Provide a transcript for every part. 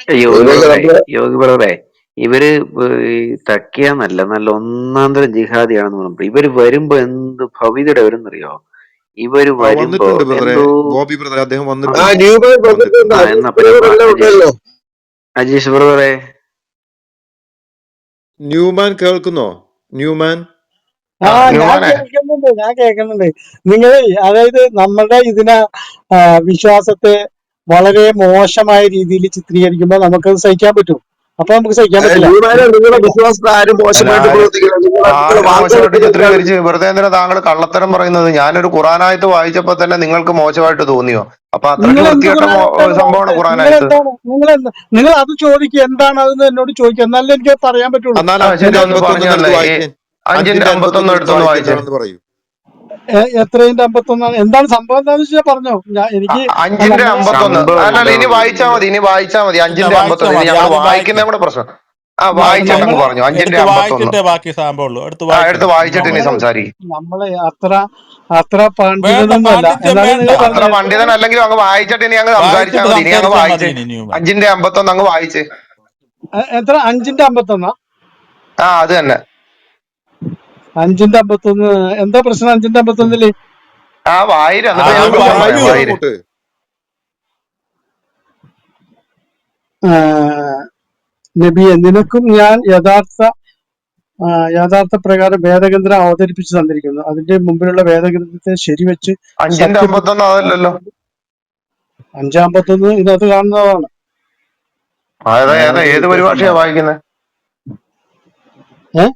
യോഗി ഇതിലേക്ക് ബ്രദറെ നമ്മള് യോഗി ബ്രദറെ ഇവര് ഈ തക്കിയാന്നല്ല, നല്ല ഒന്നാന്തരം ജിഹാദിയാണെന്ന് പറഞ്ഞു. ഇവര് വരുമ്പോ എന്ത് ഭവിതയുടെ വരുന്നറിയോ? ഇവര് വരുമ്പോ വന്നിട്ടുണ്ട് ബ്രദറെ, എന്തോ ബോബി ബ്രദറെ, അദ്ദേഹം ആ വന്നിട്ടുണ്ട്, ന്യൂബൈ വന്നിട്ടുണ്ട്, വന്നിട്ടുണ്ട്. എന്നാ പിന്നെ പറ എല്ലാം അജീഷ് ഉണ്ടല്ലോ. അജീഷ് ബ്രദറെ. ന്യൂമാൻ കേൾക്കുന്നോ? ന്യൂമാൻ ഞാൻ ന്യൂമാനെ കേൾക്കുന്നുണ്ട്. നിങ്ങൾ അതായത് നമ്മുടെ വിശ്വാസത്തെ വളരെ മോശമായ രീതിയിൽ ചിത്രീകരിക്കുമ്പോൾ നമുക്കത് സഹിക്കാൻ പറ്റും. അപ്പൊ നമുക്ക് സഹിക്കാൻ പറ്റില്ല. ന്യൂബൈനെ നിങ്ങളുടെ ഇല്ല. വിശ്വാസത്തെ ആരും അല്ല, മോശമായിട്ട് പ്രവർത്തിക്കില്ല. നിങ്ങളുടെ ആര് വാക്കുകൾ മോശമായിട്ട് എന്താണ്? ചിത്രീകരിച്ച് വെറുതെ എന്തിനാ താങ്കൾ കള്ളത്തരം പറയുന്നത്? ഞാനൊരു ഖുറാനായത്ത് വായിച്ചപ്പോ തന്നെ നിങ്ങൾക്ക് മോശമായിട്ട് തോന്നിയോ? അപ്പൊ അത്രയ്ക്ക് നിങ്ങൾ എന്ത് വൃത്തികെട്ട ഖുർആനായിട്ടാണ് സംഭവമാണ് വായിച്ചത്? ഖുറാനായത്ത്. നിങ്ങൾ അത് ചോദിക്കുക, എന്താണ് അതെന്ന് എന്നോട് ചോദിക്കുക, എന്നാലേ എനിക്ക് പറയാൻ പറ്റുള്ളൂ. എന്നാൽ ആ ശരി, 5-ന്റെ ഒന്ന് 51 പറഞ്ഞു എടുത്ത് തന്നെ. ഈ വായിക്കാൻ. 5-ന്റെ 51 5-ന്റെ 51 എടുത്ത് എടുത്തൊന്ന് വായിക്കാൻ വായിച്ചേ. എന്താണെന്ന് പറയൂ. എത്രയും 51 എന്താണ് സംഭവം എന്താന്ന് വെച്ചാൽ പറഞ്ഞോ. എനിക്ക് 5-ന്റെ നമ്മളെ 51. സംഭവം അല്ലല്ല, ഇനി എന്താണെന്ന് വായിച്ചാ മതി, ഇനി വായിച്ചാ മതി. ഇല്ല, 5-ന്റെ വായിച്ചാ 51. ഇനി മതി, ഞങ്ങൾ ആദ്യം വായിക്ക്. വായിക്കുന്ന കൂടെ പ്രശ്നം. ആ വായിച്ചിട്ട് അങ്ങ് നമ്മളെ പറഞ്ഞു. 5-ന്റെ എടുത്ത് 51. വായിച്ചിട്ടേ ബാക്കി സംഭവമുള്ളൂ. എടുത്ത് ആ എടുത്ത് വായിക്കണം, എന്നിട്ട് വായിച്ചിട്ട് ഇനി പറയാം. നമ്മളെ സംസാരിക്കും. നമ്മളെ അത്ര വേണ്ട, പണ്ഡിതനൊന്നുമല്ല. പാണ്ഡിത്യം എന്നാലും വേണ്ട. നിങ്ങൾ അത്ര പറഞ്ഞ പണ്ഡിതൻ അല്ലെങ്കിലും അങ്ങ് വായിച്ചിട്ട് ഇനി അങ്ങ് സംസാരിച്ചാൽ വായിച്ചിട്ട് മതി. ഇനി അങ്ങ് സംസാരിച്ചാൽ മതി വായിച്ച് ഇനി ന്യൂമാൻ. 5-ന്റെ 51 അങ്ങ് വായിച്ച്. എത്ര 5-ന്റെ 51? ആ അത് തന്നെ. 5-ന്റെ 51 എന്താ പ്രശ്നം? 5-ന്റെ 51 ആ വായിര്, എന്നിട്ട് ഞാൻ താങ്കൾ ആദ്യം പ്രശ്നം പറയാം. വായിക്കൂ. വായിക്കൂ വായിര്. അങ്ങോട്ട്. നബിയെ, നിനക്കും ഞാൻ യഥാർത്ഥ പ്രകാരം വേദഗ്രന്ഥം അവതരിപ്പിച്ചു തന്നിരിക്കുന്നു. അതിന്റെ മുമ്പിലുള്ള വേദഗ്രന്ഥത്തെ ശരിവെച്ച് 5-ന്റെ 51 അതല്ലല്ലോ. സത്യപ്പെടുത്തി. 5-51 ഇതിനകത്ത് കാണുന്നതാണ്. ഏതാ ഞാൻ ഏത് പരിഭാഷയാ വ്യത്യാസമുണ്ടാ? വായിക്കുന്നത്? ഏഹ്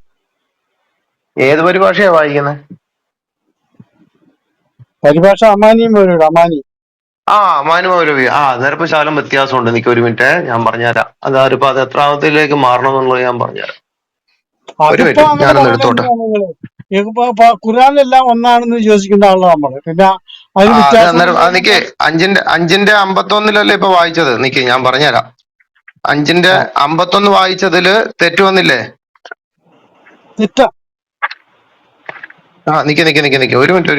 ഏത് പരിഭാഷയാ വായിക്കുന്നത്? പരിഭാഷ അമാനിയും വരും, അമാനി. ആ മാനുമൗലവി. ആ അന്നേരപ്പോ ശാലം വ്യത്യാസമുണ്ട്. എനിക്ക് ഒരു മിനിറ്റ്, ഞാൻ പറഞ്ഞുതരാം. അതാരിപ്പോ അത് എത്രാമത്തിലേക്ക് മാറണം എന്നുള്ളത് ഞാൻ പറഞ്ഞുതരാം. ഒരു അതിപ്പോ മിനിറ്റ്, അങ്ങനെ ഞാനൊന്ന് പറയണ എടുത്തോട്ടെ. എന്തിനാ നിങ്ങള്? ഖുർആനിലെല്ലാം ഒന്നാണെന്ന് വിശ്വസിക്കുന്ന ആളാണ് നമ്മള്. പിന്നെ അതിന് ആ അത് വ്യത്യാസം അന്നേരം നിക്ക് 5-ന്റെ 51 ഇപ്പൊ വായിച്ചത്. നിക്ക് ഞാൻ പറഞ്ഞുതരാം. 5-ന്റെ 51 വായിച്ചതില് തെറ്റ് വന്നില്ലേ? തെറ്റ. ആ നിക്ക് ഒരു മിനിറ്റ്.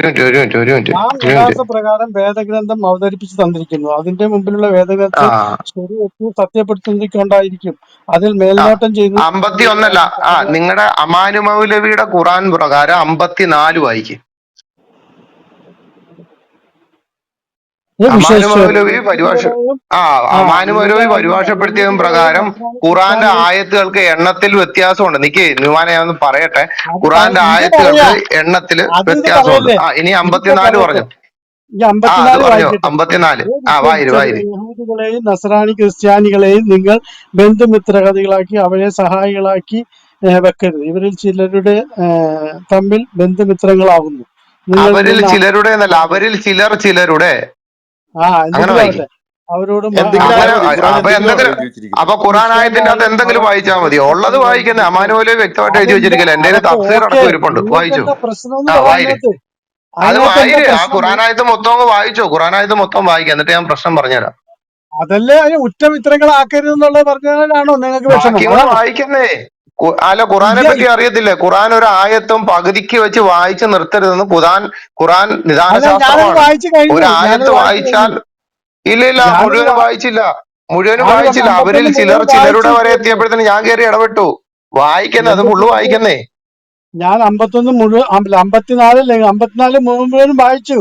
നാം യഥാർത്ഥ പ്രകാരം വേദഗ്രന്ഥം അവതരിപ്പിച്ചു തന്നിരിക്കുന്നു. അതിന്റെ മുമ്പിലുള്ള ആ വേദഗ്രന്ഥത്തെ ശരിവെച്ച് സത്യപ്പെടുത്തിക്കൊണ്ടായിരിക്കും. അതിൽ ആ മേൽനോട്ടം ചെയ്ത് 51 ആ നിങ്ങളുടെ അമാനുമൗലവിയുടെ ഖുറാൻ പ്രകാരം 54 വായിക്കും. വിശ്വസിച്ചവരെ അമാനുമൗലവി പരിഭാഷ യഹൂദികളെയും അമാനുമൗലവി പരിഭാഷപ്പെടുത്തിയതും യഹൂദികളെയും പ്രകാരം നസ്രാണി ഖുറാന്റെ ക്രിസ്ത്യാനികളെയും ആയത്തുകൾക്ക് എണ്ണത്തിൽ വ്യത്യാസമുണ്ട്. നിക്ക് ന്യൂമാനെ ഞാൻ ഒന്ന് പറയട്ടെ. അത് ഖുറാന്റെ ഇത് പറയാ, ആയത്തുകൾക്ക് എണ്ണത്തില് ഇത് വ്യത്യാസമുണ്ട്. പറയല്ലേ, ആ ഇനി ഇതിപ്പോ 54 പറയട്ടെ. പറഞ്ഞു. ഈ ആ അത് 54 പറഞ്ഞു. വായിക്കട്ടെ. 54 ആ വിശ്വസിച്ചവരെ വായിര്. യഹൂദികളെയും നസ്രാണി ക്രിസ്ത്യാനികളെയും നിങ്ങൾ ബന്ധുമിത്രകതികളാക്കി അവരെ സഹായികളാക്കി വെക്കരുത്. ഇവരിൽ ചിലരുടെ തമ്മിൽ ബന്ധുമിത്രങ്ങളാകുന്നു. നിങ്ങൾ അവരിൽ നിന്ന് ചിലരുടെ എന്നല്ല, അവരിൽ ചിലരുടെ. അങ്ങനെ എന്തെങ്കിലും വായിക്കും. ആവട്ടെ, അവരോട് എന്തെങ്കിലും അങ്ങനെ ആയാൽ മതി. ഖുറാൻ അപ്പൊ എന്തെങ്കിലും ആണ് എന്തെങ്കിലും. എഴുതി വെച്ചിരിക്കുന്നത്. അപ്പൊ ഖുറാൻ ആയത്തിന്റെ നിശ്ചയമായും അകത്ത് എന്തെങ്കിലും അവർ വായിച്ചാൽ മതി. ഉള്ളത് വായിക്കുന്നത് വിശ്വസിക്കുന്നവരായിരിക്കും. അമാനുമൗലവി വ്യക്തമായിട്ട് എഴുതി അതല്ല, വെച്ചിരിക്കില്ല. എന്റെ കയ്യിൽ അതൊക്കെ തഫ്സീർ ഓക്കെ. അടക്കം ഇരിപ്പുണ്ട്, നിങ്ങൾക്ക് വായിച്ചു. എന്താ പ്രശ്നം എന്ന് ആ പറയാം. വായിര്. അത് അതിനകത്ത് എന്താ വായിര്. ആ പ്രശ്നം? ഖുറാനായത്ത് മൊത്തം അങ്ങ് വായിച്ചോ. ഖുറാനായത്ത് മൊത്തം വായിക്കാം, എന്നിട്ട് ഞാൻ പ്രശ്നം പറഞ്ഞുതരാം. അതല്ലേ അതിന് ഉറ്റമിത്രങ്ങളാക്കരുത് എന്നുള്ളത് പറഞ്ഞാലാണോ നിങ്ങൾക്ക് വിഷമം? ബാക്കി കൂടെ അതാണോ? വായിക്കുന്നേ. അല്ല, ഖുറാനെ ഇല്ല, പറ്റി അറിയത്തില്ലേ? ഖുറാൻ ഒരു ആയത്തും പകുതിക്ക് വെച്ച് വായിച്ച് നിർത്തരുതെന്ന് ഖുറാൻ അല്ല, ഞാനത് നിദാനശാസ്ത്രമാണ്. വായിച്ചു കഴിഞ്ഞു. ഒരു ആയത്ത് വായിച്ചാൽ ഇല്ല ഞാനത് മുഴുവനും വായിച്ചില്ല. അത് പറഞ്ഞു. അവരിൽ 51 മുഴുവൻ ചിലരുടെ വായിച്ചു വരെ തീർന്നു. എത്തിയപ്പോഴത്തേന് ഞാൻ കയറി ഇടപെട്ടു. വായിക്കുന്നേ, അത് എന്റെ ഫുള്ള് സുഹൃത്തെ, വായിക്കുന്നേ. ഞാൻ 51 മുഴുവൻ 54 അല്ലേ, 54 മുഴുവൻ വായിച്ചു.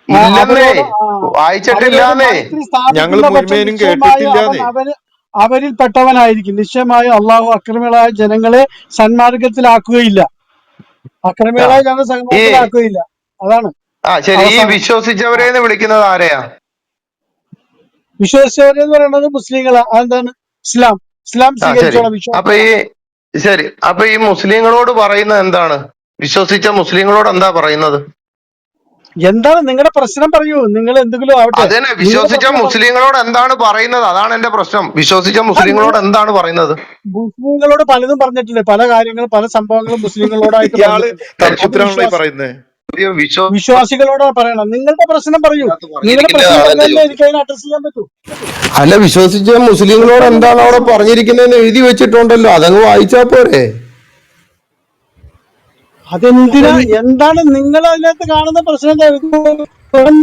ഇല്ലെന്നേ, അവരോട് അവരോട് വായിച്ചിട്ടില്ലാന്നേ. മൈത്രി ഞങ്ങൾ സ്ഥാപിക്കുന്ന പക്ഷം മുഴുവനും നിശ്ചയമായും കേട്ടിട്ടില്ലാന്നേ. അവരിൽ പെട്ടവനായിരിക്കും. നിശ്ചയമായും അള്ളാഹു അക്രമികളായ ജനങ്ങളെ സന്മാർഗത്തിലാക്കുകയില്ല. ആ അക്രമികളായ ജനങ്ങൾ ഈ സന്മാർഗത്തിലാക്കുകയില്ല. അതാണ് ശരി, ഈ അവസാനം. വിശ്വസിച്ചവരെന്ന് വിളിക്കുന്നത് ആരെയാ? വിശ്വസിച്ചവരെന്ന് പറയുന്നത് മുസ്ലിങ്ങളാ. അതെന്താണ്? ഇസ്ലാം ശരി. സ്വീകരിച്ചോളാം, അപ്പൊ വിശ്വാസികളാ. ഈ മുസ്ലിങ്ങളോട് പറയുന്നത് എന്താണ്? വിശ്വസിച്ച മുസ്ലിങ്ങളോട് എന്താ പറയുന്നത്? എന്താണ് നിങ്ങളുടെ പ്രശ്നം? പറയൂ. നിങ്ങൾ എന്തെങ്കിലും ആവട്ടെ, അത് തന്നെ, നിങ്ങളുടെ വിശ്വസിച്ച പ്രശ്നം പറയൂ. മുസ്ലിങ്ങളോട് എന്താണ് പറയുന്നത്? അതാണ് എന്റെ പ്രശ്നം. വിശ്വസിച്ച മുസ്ലിങ്ങളോട് എന്താണ് പറയുന്നത്? മുസ്ലിങ്ങളോട് പലതും പറഞ്ഞിട്ടില്ലേ? പല കാര്യങ്ങളും, പല സംഭവങ്ങളും മുസ്ലിങ്ങളോടായിട്ട് ഇയാള് പറഞ്ഞിട്ടുണ്ട്. അത് തർക്കുത്തരാണല്ലോ ഈ പറയുന്നത്. വിശ്വാസികളോടാണ് പറയണം. നിങ്ങളുടെ പ്രശ്നം പറയൂ. നിങ്ങളുടെ പ്രശ്നം പറഞ്ഞാലേ എനിക്ക് അതിനെ അഡ്രസ് ചെയ്യാൻ പറ്റൂ. അല്ല, വിശ്വസിച്ച മുസ്ലിങ്ങളോട് എന്താ നിങ്ങളുടെ എന്താണ് അവിടെ പ്രശ്നം? പറഞ്ഞിരിക്കുന്നതെന്ന് എഴുതി വെച്ചിട്ടുണ്ടല്ലോ, അതങ്ങ് വായിച്ചാ പോരെ? അതെന്തിനാ? എന്താണ് നിങ്ങൾ അതിനകത്ത് കാണുന്ന പ്രശ്നം?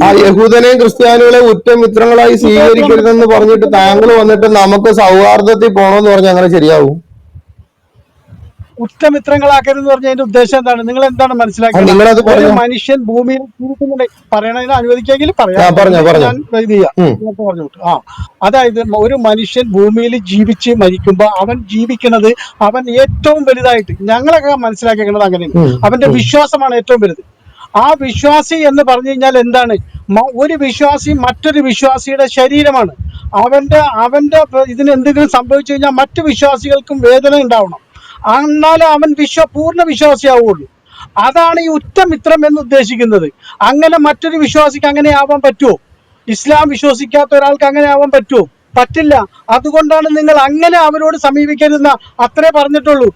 ആ യഹൂദനെയും ക്രിസ്ത്യാനികളെയും ഉറ്റമിത്രങ്ങളായി സ്വീകരിക്കരുതെന്ന് പറഞ്ഞിട്ട് താങ്കൾ വന്നിട്ട് നമുക്ക് സൗഹാർദ്ദത്തിൽ പോണോന്ന് പറഞ്ഞാൽ അങ്ങനെ ശരിയാവും? ഉറ്റമിത്രങ്ങളാക്കരുതെന്ന് പറഞ്ഞ അതിന്റെ ഉദ്ദേശം എന്താണ്? നിങ്ങൾ എന്താണ് മനസ്സിലാക്കുന്നത്? നിങ്ങളത് ഒരു പറഞ്ഞു. മനുഷ്യൻ ഭൂമിയിൽ ജീവിക്കുന്നുണ്ട്. പറയണതിന് അനുവദിക്കെങ്കിൽ പറയാം. പറഞ്ഞു ഞാൻ ഇത് ചെയ്യാം. പറഞ്ഞു വിട്ടു. അതായത് ഒരു മനുഷ്യൻ ഭൂമിയിൽ ജീവിച്ച് മരിക്കുമ്പോ അവൻ ജീവിക്കുന്നത് അവൻ ഏറ്റവും വലുതായിട്ട് ഞങ്ങളൊക്കെ മനസ്സിലാക്കിയത് അങ്ങനെയാണ്. അവന്റെ വിശ്വാസമാണ് ഏറ്റവും വലുത്. ആ വിശ്വാസി എന്ന് പറഞ്ഞു കഴിഞ്ഞാൽ എന്താണ്? ഒരു വിശ്വാസി മറ്റൊരു വിശ്വാസിയുടെ ശരീരമാണ്. അവന്റെ ഇതിന് എന്തെങ്കിലും സംഭവിച്ചു കഴിഞ്ഞാൽ മറ്റു വിശ്വാസികൾക്കും വേദന ഉണ്ടാവണം. എന്നാലും അവൻ പൂർണ്ണ വിശ്വാസിയാവുള്ളൂ. അതാണ് ഈ ഉറ്റമിത്രം എന്ന് ഉദ്ദേശിക്കുന്നത്. അങ്ങനെ മറ്റൊരു വിശ്വാസിക്ക് അങ്ങനെ ആവാൻ പറ്റുമോ? ഇസ്ലാം വിശ്വസിക്കാത്ത ഒരാൾക്ക് അങ്ങനെ ആവാൻ പറ്റുമോ? പറ്റില്ല. അതുകൊണ്ടാണ് നിങ്ങൾ അങ്ങനെ അവരോട് സമീപിക്കരുതെന്ന അത്രേ പറഞ്ഞിട്ടുള്ളൂ.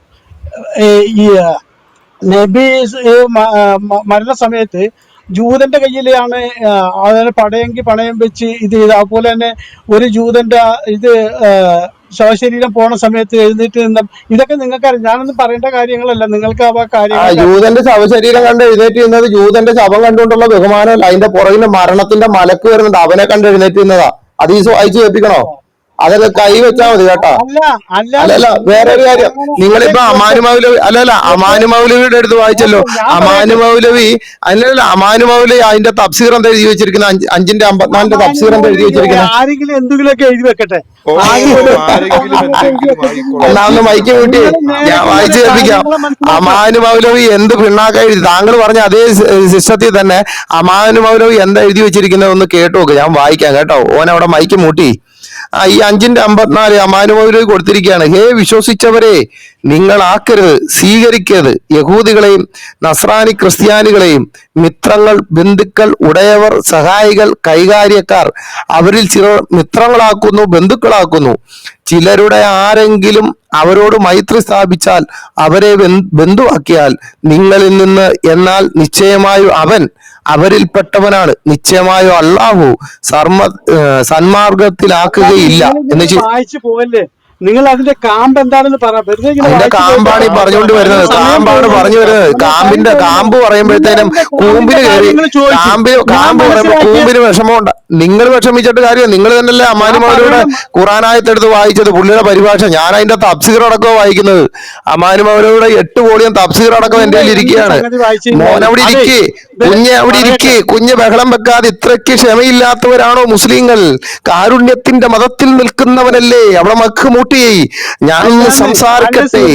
ഈ നബി മരണ സമയത്ത് ജൂതന്റെ കയ്യിലാണ് അതിന് പടയെങ്കിൽ പണയം വെച്ച് ഇത് ചെയ്ത്. അതുപോലെ തന്നെ ഒരു ജൂതന്റെ ഇത് ശവശരീരം പോണ സമയത്ത് എഴുന്നേറ്റ് നിന്ന ഇതൊക്കെ നിങ്ങൾക്കറിയാം. ഞാനൊന്നും പറയേണ്ട കാര്യങ്ങളല്ല. നിങ്ങൾക്ക് ആ കാര്യങ്ങൾ ജൂതന്റെ ശവശരീരം കണ്ട് എഴുന്നേറ്റ് നിന്നത് ജൂതന്റെ ശവം കണ്ടുകൊണ്ടുള്ള ബഹുമാനമല്ല. അതിന്റെ പുറകിന് മരണത്തിന്റെ മലക്ക് വരുന്നുണ്ട്. അവനെ കണ്ട് എഴുന്നേറ്റ് നിന്നതാ. അത് ഈ വായിച്ചു കേൾപ്പിക്കണോ? അതൊക്കെ കൈ വെച്ചാൽ മതി കേട്ടോ. അല്ലല്ല, വേറൊരു കാര്യം, നിങ്ങളിപ്പോ അമാനു മൗലവി അമാനു മൗലവിയുടെ അടുത്ത് വായിച്ചല്ലോ. അമാനു മൗലവി അതിന്റെ തഫ്സീർ എന്താ എഴുതി വെച്ചിരിക്കുന്നത്? 5:54 തഫ്സീർ എന്താ എഴുതി വെച്ചിരിക്കുന്നത്? ആരെങ്കിലും എന്തെങ്കിലുമൊക്കെ എഴുതി വെക്കട്ടെ. ഒന്നാമത് മൈക്ക് കൂട്ടി ഞാൻ വായിച്ചു കേൾപ്പിക്കാം. അമാനു മൗലവി എന്ത് പിണ്ണാക്ക എഴുതി? താങ്കൾ പറഞ്ഞ അതേ സിസ്റ്റത്തിൽ തന്നെ അമാനു മൗലവി എന്താ എഴുതി വെച്ചിരിക്കുന്നത് ഒന്ന് കേട്ടു നോക്ക്. ഞാൻ വായിക്കാം കേട്ടോ. ഓൻ അവിടെ മൈക്ക് മൂട്ടി. ഈ 5:54 അമാനു മൗലവി കൊടുത്തിരിക്കുകയാണ്. ഹേ വിശ്വസിച്ചവരെ, നിങ്ങൾ ആക്കരുത്, സ്വീകരിക്കരുത് യഹൂദികളെയും നസ്രാനി ക്രിസ്ത്യാനികളെയും മിത്രങ്ങൾ, ബന്ധുക്കൾ, ഉടയവർ, സഹായികൾ, കൈകാര്യക്കാർ. അവരിൽ ചിലർ മിത്രങ്ങളാക്കുന്നു, ബന്ധുക്കളാക്കുന്നു. ചിലരുടെ ആരെങ്കിലും അവരോട് മൈത്രി സ്ഥാപിച്ചാൽ അവരെ ബന്ധുവാക്കിയാൽ നിങ്ങളിൽ നിന്ന് എന്നാൽ നിശ്ചയമായും അവൻ അവരിൽപ്പെട്ടവനാണ്. നിശ്ചയമായോ അല്ലാഹു സന്മാർഗത്തിലാക്കുകയില്ല എന്ന് വായിച്ചു പോവല്ലേ? നിങ്ങൾ അതിന്റെ കാമ്പ് എന്താണെന്ന് പറ. അതിന്റെ കാമ്പാണ് ഈ പറഞ്ഞുകൊണ്ട് വരുന്നത്. കാമ്പാണ് പറഞ്ഞു വരുന്നത്. കാമ്പ് പറയുമ്പോഴത്തേനും കൂമ്പിന് കയറി കാമ്പ് പറയുമ്പോ കൂമ്പിന് വിഷമമുണ്ട്. നിങ്ങൾ വിഷമിച്ചിട്ട് കാര്യം. നിങ്ങൾ തന്നെയല്ലേ അമാനു മൗലവിയുടെ ഖുറാനായത്തെടുത്ത് വായിച്ചത്, പുള്ളിയുടെ പരിഭാഷ. ഞാൻ അതിന്റെ തഫ്സീർ അടക്കം വായിക്കുന്നത്. അമാനു മൗലവിയുടെ 8 വോളിയം തഫ്സീർ അടക്കം എന്റെ കയ്യിൽ ഇരിക്കുകയാണ്. മോൻ അവിടെ ഇരിക്കേ, കുഞ്ഞ് അവിടെ ഇരിക്കേ. കുഞ്ഞ് ബഹളം വെക്കാതെ. ഇത്രയ്ക്ക് ക്ഷമയില്ലാത്തവരാണോ മുസ്ലിങ്ങൾ? കാരുണ്യത്തിന്റെ മതത്തിൽ നിൽക്കുന്നവനല്ലേ? അവിടെ മക്ക് മൂട്ടി. ഞാനൊന്ന് സംസാരിക്കട്ടെ.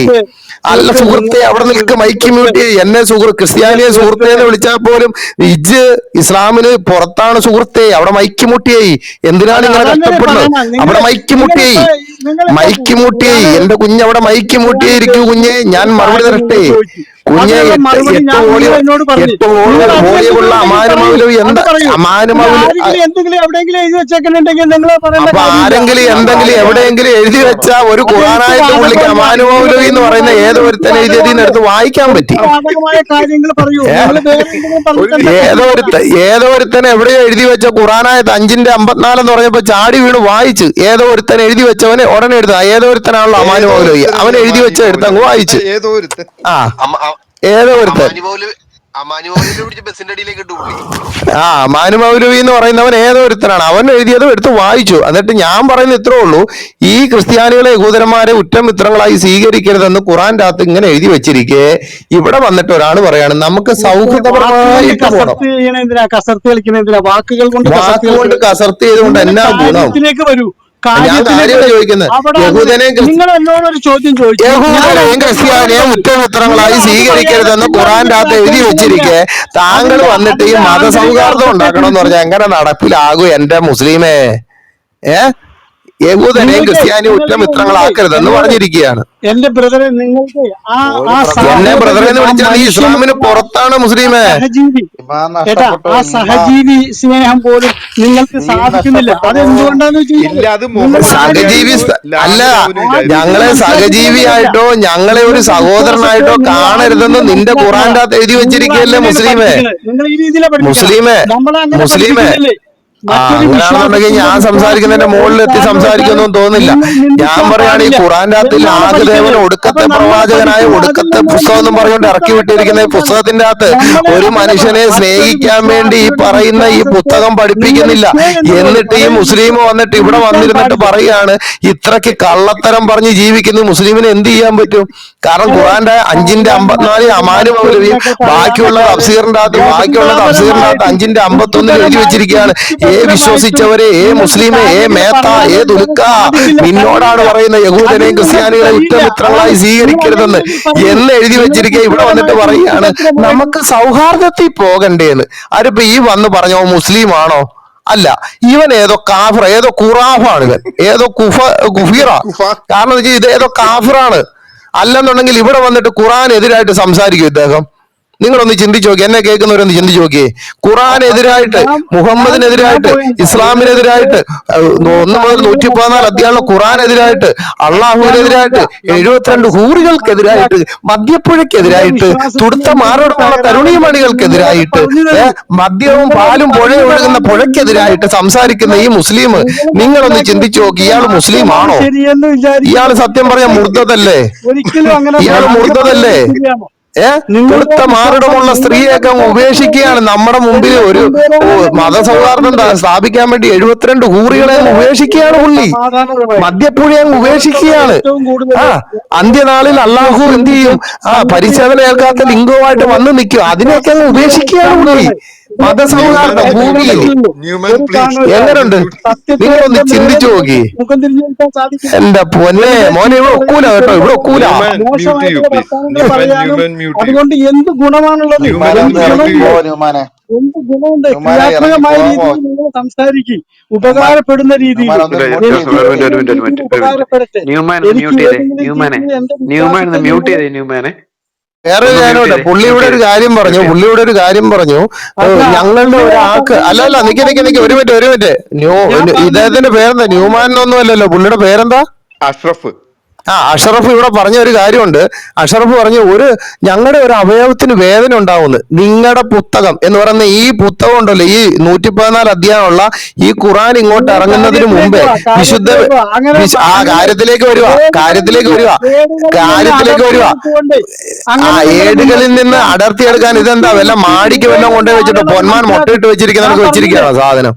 അല്ല സുഹൃത്തെ, അവിടെ നിൽക്ക്, മൈക്ക് മ്യൂട്ട്. എന്നെ ക്രിസ്ത്യാനിയെ സുഹൃത്തെ എന്ന് വിളിച്ചാൽ പോലും ഇജ് ഇസ്ലാമിന് പുറത്താണ് സുഹൃത്തെ. അവിടെ മൈക്ക് മുട്ടിയായി. എന്തിനാണ് ഇങ്ങനെ കഷ്ടപ്പെടുന്നത്? അവിടെ മൈക്ക് മുട്ടിയായി. എന്റെ കുഞ്ഞവിടെ മൈക്ക് മുട്ടിയായിരിക്കും. കുഞ്ഞെ, ഞാൻ മറുപടി തരട്ടെ. കുഞ്ഞെ, 8 വോളിയമുള്ള അമാനു മൗലവി എന്താ? അമാനു മൗലവി അപ്പൊ ആരെങ്കിലും എന്തെങ്കിലും എവിടെയെങ്കിലും എഴുതി വെച്ചാ ഒരു ഖുറാനായിട്ട് പുള്ളിക്ക് അമാനു മൗലവി എന്ന് പറയുന്ന ഏതൊരുത്തൻ എഴുതിയതിനടുത്ത് വായിക്കാൻ പറ്റി. ഏതൊരുത്തൻ എവിടെയോ എഴുതി വെച്ച ഖുറാനായത് 5:54 എന്ന് പറഞ്ഞപ്പോ ചാടി വീണ് വായിച്ച്. ഏതോ ഒരുത്തൻ എഴുതി വെച്ചവന് ഉടനെ എടുത്ത. ഏതൊരുത്തനാണല്ലോ അമാനു മൗലവി. അവൻ എഴുതി വെച്ച എടുത്ത് അങ്ങ് വായിച്ച്. ഏതോ ഒരുത്തൻ അമാനു മൗലവി എന്ന് പറയുന്നവൻ ഏതോ ഒരുത്തനാണ്. അവൻ എഴുതിയത് എടുത്ത് വായിച്ചു. എന്നിട്ട് ഞാൻ പറയുന്നത് ഇത്രേ ഉള്ളൂ, ഈ ക്രിസ്ത്യാനികളെ യഹൂദന്മാരെ ഉറ്റമിത്രങ്ങളായി സ്വീകരിക്കരുതെന്ന് ഖുറാന്റെ അകത്ത് ഇങ്ങനെ എഴുതി വെച്ചിരിക്കെ ഇവിടെ വന്നിട്ട് ഒരാൾ പറയാണ് നമുക്ക് സൗഹൃദപരമായിട്ട് വാക്കുകൊണ്ട് കസർത്ത് ചെയ്തുകൊണ്ട് എന്നാ ഗുണം? ഞാൻ കാര്യമാണ് ചോദിക്കുന്നത്. യഹൂദനെയും ക്രിസ്ത്യാനിയെ ഉറ്റമിത്രങ്ങളായി സ്വീകരിക്കരുതെന്ന് ഖുറാന്റെ അകത്ത് എഴുതി വെച്ചിരിക്കെ താങ്കൾ വന്നിട്ട് ഈ മതസൗഹാർദ്ദം ഉണ്ടാക്കണമെന്ന് പറഞ്ഞാൽ എങ്ങനെ നടപ്പിലാകും എന്റെ മുസ്ലിമേ? യഹൂദനെയും ക്രിസ്ത്യാനിയും ഉറ്റമിത്രങ്ങളാക്കരുതെന്ന് പറഞ്ഞിരിക്കുകയാണ്. എന്റെ ബ്രദറെ, നിങ്ങൾക്ക് എന്നെ ബ്രദറെ എന്ന് വിളിച്ചാൽ നീ ഇസ്ലാമിന് പുറത്താണ് മുസ്ലിമേ. ആ സഹജീവി സ്നേഹം പോലും നിങ്ങൾക്ക് സാധിക്കുന്നില്ല. അതെന്തുകൊണ്ടാന്ന് സഹജീവി അല്ല, ഞങ്ങളെ സഹജീവിയായിട്ടോ ഞങ്ങളെ ഒരു സഹോദരനായിട്ടോ കാണരുതെന്ന് നിന്റെ ഖുറാന്റെ അകത്ത് എഴുതി വെച്ചിരിക്കുകയല്ലേ മുസ്ലിമേ? മുസ്ലിമേ അങ്ങനെയാണെന്നുണ്ടെങ്കിൽ ഞാൻ സംസാരിക്കുന്നതിന്റെ മുകളിൽ എത്തി സംസാരിക്കൊന്നും തോന്നുന്നില്ല. ഞാൻ പറയുകയാണ് ഈ ഖുറാന്റെ അകത്തിൽ ആകദേവൻ ഒടുക്കത്തെ പ്രവാചകനായ ഒടുക്കത്തെ പുസ്തകം എന്നും പറഞ്ഞുകൊണ്ട് ഇറക്കി വിട്ടിരിക്കുന്ന ഈ പുസ്തകത്തിന്റെ അകത്ത് ഒരു മനുഷ്യനെ സ്നേഹിക്കാൻ വേണ്ടി ഈ പറയുന്ന ഈ പുസ്തകം പഠിപ്പിക്കുന്നില്ല. എന്നിട്ട് ഈ മുസ്ലിം വന്നിട്ട് ഇവിടെ വന്നിരുന്നിട്ട് പറയുകയാണ് ഇത്രയ്ക്ക് കള്ളത്തരം പറഞ്ഞ് ജീവിക്കുന്ന മുസ്ലിമിന് എന്ത് ചെയ്യാൻ പറ്റും? കാരണം ഖുറാന്റെ 5:54 അമാനും മൗലവിയും ബാക്കിയുള്ള തഫ്സീറിന്റെ അകത്ത് 5:51 എഴുതി വെച്ചിരിക്കുകയാണ്. വിശ്വസിച്ചവരെ മുസ്ലിമെ മേത്ത ദുൽക്ക നിന്നോടാണ് പറയുന്നത് യഹൂദനെയും ക്രിസ്ത്യാനികളെ ഉറ്റമിത്രങ്ങളായി സ്വീകരിക്കരുതെന്ന് എന്ന് എഴുതി വെച്ചിരിക്കുക. ഇവിടെ വന്നിട്ട് പറയുകയാണ് നമുക്ക് സൗഹാർദ്ദത്തിൽ പോകണ്ടേന്ന്. ആരിപ്പോ ഈ വന്ന് പറഞ്ഞോ മുസ്ലിം ആണോ? അല്ല, ഇവൻ ഏതോ കാഫിർ, ഏതോ ഖുറാഫാണ് ഇവൻ, ഏതോ കുഫീറ. കാരണം ഇത് ഏതോ കാഫിറാണ്. അല്ലെന്നുണ്ടെങ്കിൽ ഇവിടെ വന്നിട്ട് ഖുറാൻ എതിരായിട്ട് സംസാരിക്കും ഇദ്ദേഹം. നിങ്ങളൊന്ന് ചിന്തിച്ചു നോക്കി, എന്നെ കേൾക്കുന്നവരൊന്ന് ചിന്തിച്ചു നോക്കിയേ. ഖുറാനെതിരായിട്ട്, മുഹമ്മദിനെതിരായിട്ട്, ഇസ്ലാമിനെതിരായിട്ട് 1 മുതൽ 114 അധ്യായമുള്ള ഖുറാനെതിരായിട്ട്, അള്ളാഹുവിനെതിരായിട്ട്, 72 ഹൂറികൾക്കെതിരായിട്ട്, മദ്യപ്പുഴയ്ക്കെതിരായിട്ട്, തുടുത്ത മാരോടുള്ള തരുണീമണികൾക്കെതിരായിട്ട്, മദ്യവും പാലും പുഴയും ഒഴുകുന്ന പുഴയ്ക്കെതിരായിട്ട് സംസാരിക്കുന്ന ഈ മുസ്ലിം, നിങ്ങളൊന്ന് ചിന്തിച്ചു നോക്കി, ഇയാൾ മുസ്ലിം ആണോ? ഇയാള് സത്യം പറയാൻ മുർത്തതല്ലേ? ഇയാള് മുർത്തതല്ലേ? കൊടുത്ത മാറിടമുള്ള സ്ത്രീയൊക്കെ ഉപേക്ഷിക്കുകയാണ്. നമ്മുടെ മുമ്പിൽ ഒരു മതസൗഹാർദ്ദം സ്ഥാപിക്കാൻ വേണ്ടി 72 ഹൂറികളെ ഉപേക്ഷിക്കുകയാണ് പുള്ളി. മദ്യപ്പുഴയെ ഉപേക്ഷിക്കുകയാണ്. അന്ത്യനാളിൽ അള്ളാഹു എന്ത് ചെയ്യും? പരിശോധന ഏൽക്കാത്ത ലിംഗവുമായിട്ട് വന്ന് നിൽക്കും. അതിനെയൊക്കെ ഉപേക്ഷിക്കുകയാണ് പുള്ളി. മതസൗഹാർദ്ദം ഭൂമിയിൽ എങ്ങനെയുണ്ട്? നിങ്ങളൊന്ന് ചിന്തിച്ചു നോക്കി. എന്റെ പൊന്നെ മോനെ, ഇവിടെ ഒക്കൂല കേട്ടോ, ഇവിടെ ഒക്കൂല. അതുകൊണ്ട് എന്ത് ഗുണമാണുള്ളത്? എന്ത് ഗുണമുണ്ട്? ക്രിയാത്മകമായ രീതിയിൽ നിങ്ങൾ സംസാരിക്കും, ഉപകാരപ്പെടുന്ന രീതിയിൽ ഉപകാരപ്പെടട്ടെ. വേറെ ഞാനോട്ടെ, പുള്ളിയുടെ ഒരു കാര്യം പറഞ്ഞു. ഞങ്ങളുടെ ഒരാൾക്ക് അല്ലല്ല നിക്ക് ഒരു മിനിറ്റ്. ഇദ്ദേഹത്തിന്റെ പേരെന്താ? ന്യൂമാൻ ഒന്നും അല്ലല്ലോ, പുള്ളിയുടെ പേരെന്താ? അഷ്റഫ്. അഷറഫ് ഇവിടെ പറഞ്ഞ ഒരു കാര്യമുണ്ട്. അഷറഫ് പറഞ്ഞു ഞങ്ങളുടെ ഒരു അവയവത്തിന് വേദന ഉണ്ടാവുന്നു. നിങ്ങളുടെ പുസ്തകം എന്ന് പറയുന്ന ഈ പുസ്തകം ഉണ്ടല്ലോ, ഈ 114 അധ്യായമുള്ള ഈ ഖുറാൻ ഇങ്ങോട്ട് ഇറങ്ങുന്നതിന് മുമ്പേ വിശുദ്ധ കാര്യത്തിലേക്ക് വരിക. ഏടുകളിൽ നിന്ന് അടർത്തിയെടുക്കാൻ ഇതെന്താ വല്ല മാടിക്ക് വല്ലതും കൊണ്ടു വെച്ചിട്ട് പൊന്മാൻ മുട്ടയിട്ട് വെച്ചിരിക്കുന്നതൊക്കെ വെച്ചിരിക്കുകയാണ് സാധനം.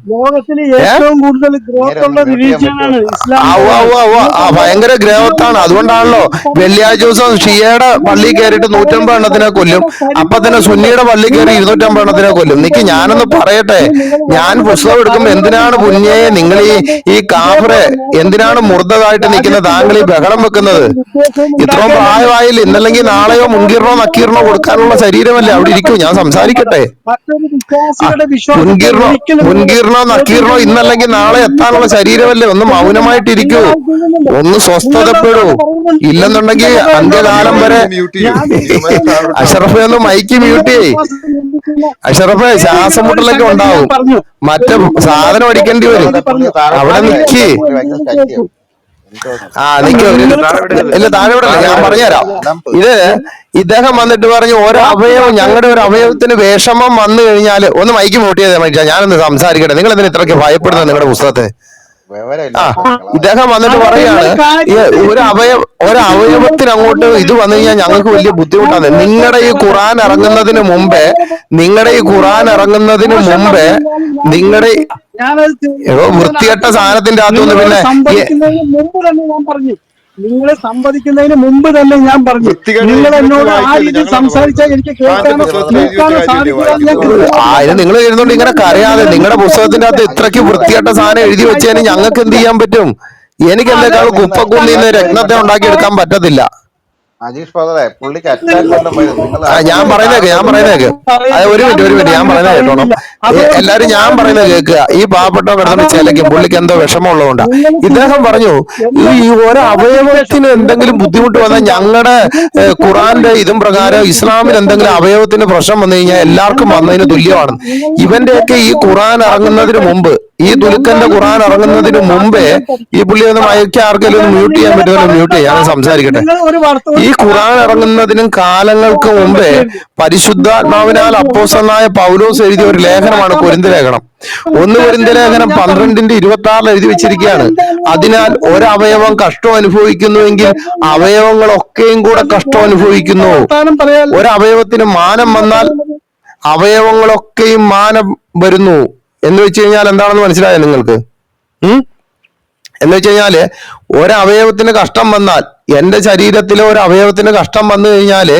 ഭയങ്കര ഗ്രഹത്താണ്. അതുകൊണ്ടാണല്ലോ വെള്ളിയാഴ്ച ദിവസം ഷിയയുടെ പള്ളി കയറിയിട്ട് 150 എണ്ണത്തിനെ കൊല്ലും, അപ്പൊ തന്നെ സുന്നിയുടെ പള്ളി കയറി 250 എണ്ണത്തിനെ കൊല്ലും. നിക്ക് ഞാനൊന്ന് പറയട്ടെ, ഞാൻ പുസ്തകം എടുക്കുമ്പോ എന്തിനാണ് പുണ്യെ നിങ്ങൾ ഈ കാഫറെ എന്തിനാണ് മുർദ്ദതായിട്ട് നിൽക്കുന്ന താങ്കൾ ഈ ബഹളം വെക്കുന്നത്? ഇത്രയും പ്രായമായില്ല, ഇന്നല്ലെങ്കിൽ നാളെയോ മുൻകീർണോ നക്കീർണോ കൊടുക്കാനുള്ള ശരീരമല്ലേ അവിടെ ഇരിക്കൂ. ഞാൻ സംസാരിക്കട്ടെ. മുൻകീർണോ നക്കീർണോ ഇന്നല്ലെങ്കിൽ നാളെ എത്താനുള്ള ശരീരമല്ലേ. ഒന്ന് മൗനമായിട്ടിരിക്കൂ, ഒന്ന് സ്വസ്ഥതപ്പെടൂ. ഇല്ലെന്നുണ്ടെങ്കിൽ അന്ത്യകാലം വരെ അഷറഫ് ഒന്ന് മൈക്ക് മ്യൂട്ട് ചെയ്യ്. അഷറഫ് ശ്വാസം മുട്ടലൊക്കെ ഉണ്ടാവും, മറ്റേ സാധനം അടിക്കേണ്ടി വരും. അവിടെ നിക്ക്. ഇല്ല താഴെ വിടല്ല, ഞാൻ പറഞ്ഞുതരാം. ഇദ്ദേഹം വന്നിട്ട് പറഞ്ഞു ഞങ്ങളുടെ ഒരു അവയവത്തിന് വിഷമം വന്നു കഴിഞ്ഞാല് ഒന്ന് മൈക്ക് മ്യൂട്ട് ചെയ്താൽ മനുഷ്യ, ഞാനൊന്ന് സംസാരിക്കട്ടെ. നിങ്ങൾ എന്തിനാ ഇത്രയ്ക്ക് ഭയപ്പെടുന്നത് നിങ്ങളുടെ പുസ്തകത്തെ? ഇദ്ദേഹം വന്നിട്ട് പറയാണ് ഒരവയവത്തിന് അങ്ങോട്ട് ഇത് വന്നു കഴിഞ്ഞാൽ ഞങ്ങൾക്ക് വലിയ ബുദ്ധിമുട്ടാണ്. നിങ്ങളുടെ ഈ ഖുറാൻ ഇറങ്ങുന്നതിന് മുമ്പേ നിങ്ങളുടെ വൃത്തികെട്ട സാധനത്തിന്റെ അകത്തുനിന്ന് പിന്നെ നിങ്ങളെ സംവദിക്കുന്നതിന് മുമ്പ് തന്നെ ഞാൻ പറഞ്ഞു, നിങ്ങൾ എന്നോട് ആ രീതിയിൽ സംസാരിച്ചാൽ എനിക്ക് കേൾക്കാനോ സാധിക്കും. നിങ്ങൾ ഇരുന്നുകൊണ്ട് ഇങ്ങനെ കരയാതെ നിങ്ങളുടെ പുസ്തകത്തിന്റെ അകത്ത് ഇത്രയ്ക്ക് വൃത്തികെട്ട സാധനം എഴുതി വെച്ചതിന് ഞങ്ങൾക്ക് എന്ത് ചെയ്യാൻ പറ്റും? എനിക്ക് എന്തെങ്കിലും കുപ്പക്കുന്നിന്ന് രത്നത്തെ ഉണ്ടാക്കിയെടുക്കാൻ പറ്റത്തില്ല. ഞാൻ പറയുന്നേക്ക് ഒരു മിനിറ്റ് ഞാൻ പറയുന്നത് കേട്ടോണം എല്ലാരും. ഞാൻ പറയുന്നത് കേൾക്കുക. ഈ പാവപ്പെട്ട കിടന്നിട്ട് ചിലക്കും പുള്ളിക്ക് എന്തോ വിഷമമുള്ളതുകൊണ്ടാ. ഇദ്ദേഹം പറഞ്ഞു ഈ ഓരോ അവയവത്തിന് എന്തെങ്കിലും ബുദ്ധിമുട്ട് വന്നാൽ ഞങ്ങളുടെ ഖുറാന്റെ ഇതും പ്രകാരം ഇസ്ലാമിൽ എന്തെങ്കിലും അവയവത്തിന് പ്രശ്നം വന്നു കഴിഞ്ഞാൽ എല്ലാവർക്കും വന്നതിന് തുല്യമാണ്. ഇവന്റെയൊക്കെ ഈ ഖുറാൻ ഇറങ്ങുന്നതിന് മുമ്പ് ഈ തുലുക്കന്റെ ഖുർആൻ ഇറങ്ങുന്നതിന് മുമ്പേ ഈ പുള്ളി ഒന്ന് മയക്കി ആർക്കെങ്കിലും ഒന്ന് മ്യൂട്ട് ചെയ്യാൻ പറ്റുമല്ലോ, മ്യൂട്ട് ചെയ്യാൻ സംസാരിക്കട്ടെ. ഈ ഖുർആൻ ഇറങ്ങുന്നതിനും കാലങ്ങൾക്ക് മുമ്പേ പരിശുദ്ധാത്മാവിനാൽ അപ്പോസ്തലനായ പൗലോസ് എഴുതിയ ഒരു ലേഖനമാണ് കൊരിന്ത് ലേഖനം. 1 കൊരിന്ത് ലേഖനം 12:26 എഴുതി വെച്ചിരിക്കുകയാണ്. അതിനാൽ ഒരവയവം കഷ്ടം അനുഭവിക്കുന്നുവെങ്കിൽ അവയവങ്ങളൊക്കെയും കൂടെ കഷ്ടം അനുഭവിക്കുന്നു. ഒരവയവത്തിന് മാനം വന്നാൽ അവയവങ്ങളൊക്കെയും മാനം വരുന്നു എന്ന് വെച്ച് കഴിഞ്ഞാൽ എന്താണെന്ന് മനസ്സിലായോ നിങ്ങൾക്ക്? എന്ന് വെച്ച് കഴിഞ്ഞാല് ഒരവയവത്തിന് കഷ്ടം വന്നാൽ, എന്റെ ശരീരത്തിലെ ഒരു അവയവത്തിന് കഷ്ടം വന്നു കഴിഞ്ഞാല്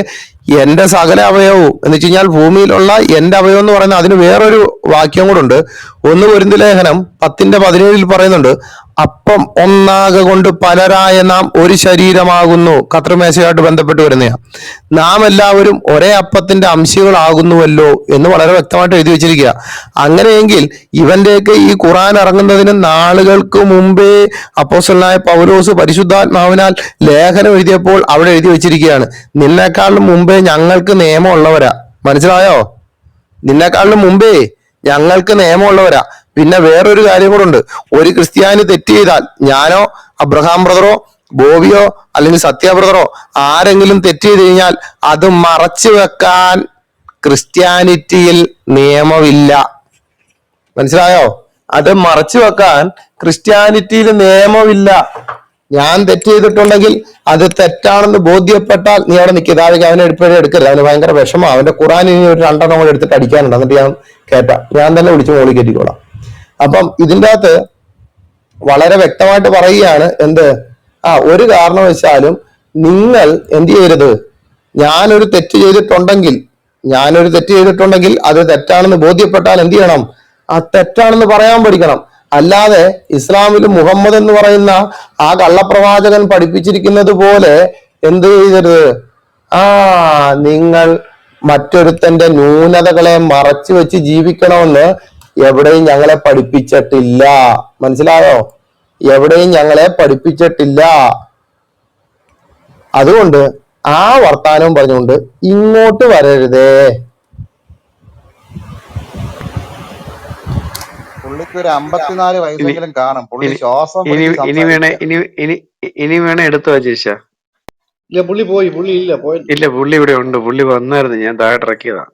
എന്റെ സകല അവയവവും എന്ന് വെച്ച് കഴിഞ്ഞാൽ ഭൂമിയിലുള്ള എന്റെ അവയവം എന്ന് പറയുന്നത് അതിന് വേറൊരു വാക്യം കൂടെ ഉണ്ട്. 1 കൊരിന്ത് ലേഖനം 10:17 പറയുന്നുണ്ട്, അപ്പം ഒന്നാകെ കൊണ്ട് പലരായ നാം ഒരു ശരീരമാകുന്നു. കർത്തൃമേശയായിട്ട് ബന്ധപ്പെട്ട് വരുന്നയാ. നാം എല്ലാവരും ഒരേ അപ്പത്തിന്റെ അംശികളാകുന്നുവല്ലോ എന്ന് വളരെ വ്യക്തമായിട്ട് എഴുതി വെച്ചിരിക്കുക. അങ്ങനെയെങ്കിൽ ഇവന്റെയൊക്കെ ഈ ഖുർആൻ ഇറങ്ങുന്നതിന് നാളുകൾക്ക് മുമ്പേ അപ്പോസ്തലനായ പൗലോസ് പരിശുദ്ധാത്മാവിനാൽ ലേഖനം എഴുതിയപ്പോൾ അവിടെ എഴുതി വെച്ചിരിക്കുകയാണ്, നിന്നെക്കാളും മുമ്പേ ഞങ്ങൾക്ക് നിയമമുള്ളവരാ. മനസ്സിലായോ? നിന്നെക്കാളും മുമ്പേ ഞങ്ങൾക്ക് നിയമമുള്ളവരാ. പിന്നെ വേറൊരു കാര്യം കൂടെ ഉണ്ട്. ഒരു ക്രിസ്ത്യാനി തെറ്റ് ചെയ്താൽ, ഞാനോ അബ്രഹാം ബ്രദറോ ബോബിയോ അല്ലെങ്കിൽ സത്യ ബ്രദറോ ആരെങ്കിലും തെറ്റ് ചെയ്ത് കഴിഞ്ഞാൽ അത് മറച്ചു വെക്കാൻ ക്രിസ്ത്യാനിറ്റിയിൽ നിയമമില്ല. മനസ്സിലായോ? അത് മറച്ചു വെക്കാൻ ക്രിസ്ത്യാനിറ്റിയിൽ നിയമമില്ല. ഞാൻ തെറ്റ് ചെയ്തിട്ടുണ്ടെങ്കിൽ അത് തെറ്റാണെന്ന് ബോധ്യപ്പെട്ടാൽ നീ അവിടെ നിൽക്കുക. താഴേക്ക് അവനെ എപ്പോഴും എടുക്കരുത്, അവന് ഭയങ്കര വിഷമം. അവന്റെ ഖുർആൻ ഇനി ഒരു 2 കൂടെ എടുത്തിട്ട് അടിക്കാനുണ്ട്, എന്നിട്ട് ഞാൻ കേട്ടാ, ഞാൻ തന്നെ വിളിച്ച് മോളിൽ കയറ്റിക്കോളാം. അപ്പം ഇതിൻ്റെ അകത്ത് വളരെ വ്യക്തമായിട്ട് പറയുകയാണ് എന്ത്, ഒരു കാരണവശാലും നിങ്ങൾ എന്ത് ചെയ്യരുത്, ഞാനൊരു തെറ്റ് ചെയ്തിട്ടുണ്ടെങ്കിൽ അത് തെറ്റാണെന്ന് ബോധ്യപ്പെട്ടാൽ എന്ത് ചെയ്യണം, ആ തെറ്റാണെന്ന് പറയാൻ പഠിക്കണം. അല്ലാതെ ഇസ്ലാമിൽ മുഹമ്മദ് എന്ന് പറയുന്ന ആ കള്ളപ്രവാചകൻ പഠിപ്പിച്ചിരിക്കുന്നത് പോലെ എന്ത് ചെയ്യരുത്, നിങ്ങൾ മറ്റൊരുത്തന്റെ ന്യൂനതകളെ മറച്ചു വെച്ച് ജീവിക്കണമെന്ന് എവിടെയും ഞങ്ങളെ പഠിപ്പിച്ചിട്ടില്ല. മനസ്സിലായോ? എവിടെയും ഞങ്ങളെ പഠിപ്പിച്ചിട്ടില്ല. അതുകൊണ്ട് ആ വർത്താനവും പറഞ്ഞുകൊണ്ട് ഇങ്ങോട്ട് വരരുതേ. പുള്ളിക്ക് ഒരു 54 വയസ്സെങ്കിലും കാണും. പുള്ളി ശ്വാസം ഇനി വേണേ എടുത്തു അജീഷ. ഇല്ല, പുള്ളി പോയി. പുള്ളി ഇല്ല, പോയി. ഇല്ല, പുള്ളി ഇവിടെ ഉണ്ട്. പുള്ളി വന്നായിരുന്നു, ഞാൻ താഴെ ഇറക്കിയതാ.